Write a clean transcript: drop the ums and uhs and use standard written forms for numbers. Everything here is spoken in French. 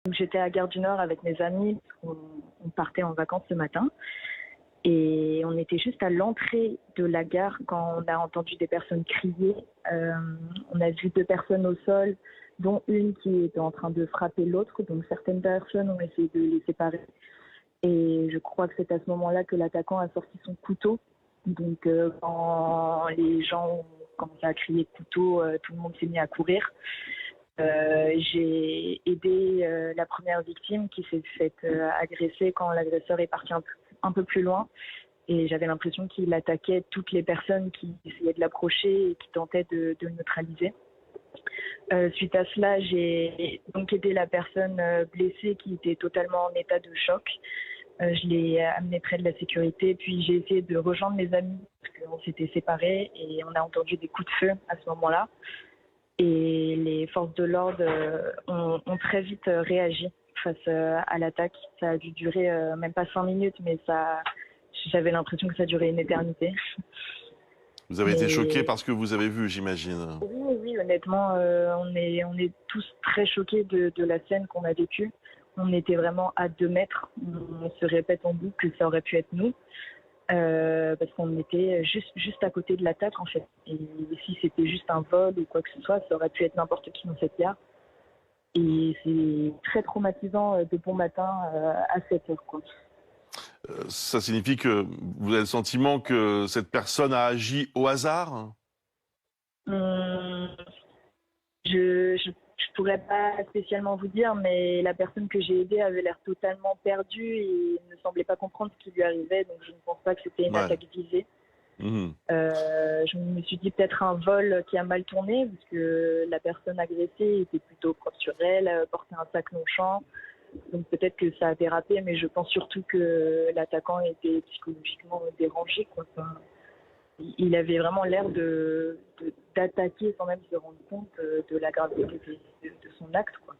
Donc, j'étais à Gare du Nord avec mes amis, on partait en vacances ce matin. Et on était juste à l'entrée de la gare quand on a entendu des personnes crier. On a vu 2 personnes au sol, dont une qui était en train de frapper l'autre. Donc certaines personnes ont essayé de les séparer. Et je crois que c'est à ce moment-là que l'attaquant a sorti son couteau. Donc quand les gens ont commencé à crier couteau, tout le monde s'est mis à courir. J'ai aidé la première victime qui s'est faite agresser quand l'agresseur est parti un peu plus loin. Et j'avais l'impression qu'il attaquait toutes les personnes qui essayaient de l'approcher et qui tentaient de le neutraliser. Suite à cela, j'ai donc aidé la personne blessée qui était totalement en état de choc. Je l'ai amenée près de la sécurité, puis j'ai essayé de rejoindre mes amis parce qu'on s'était séparés et on a entendu des coups de feu à ce moment-là. Et les forces de l'ordre ont très vite réagi face à l'attaque. Ça a dû durer même pas 5 minutes, mais j'avais l'impression que ça durait une éternité. Vous avez été choqué par ce que vous avez vu, j'imagine. Oui, honnêtement, on est tous très choqués de la scène qu'on a vécue. On était vraiment à 2 mètres. On se répète en boucle que ça aurait pu être nous. Parce qu'on était juste à côté de l'attaque, en fait. Et si c'était juste un vol ou quoi que ce soit, ça aurait pu être n'importe qui dans cette gare. Et c'est très traumatisant de bon matin à 7 heures, quoi. Ça signifie que vous avez le sentiment que cette personne a agi au hasard? Hum, je pourrais pas spécialement vous dire, mais la personne que j'ai aidée avait l'air totalement perdue et ne semblait pas comprendre ce qui lui arrivait, donc je ne pense pas que c'était une attaque visée. Mmh. Je me suis dit peut-être un vol qui a mal tourné, parce que la personne agressée était plutôt propre sur elle, portait un sac Longchamp. Donc peut-être que ça a dérapé, mais je pense surtout que l'attaquant était psychologiquement dérangé, quoi. Enfin, il avait vraiment l'air d'attaquer sans même se rendre compte de la gravité de son acte, quoi.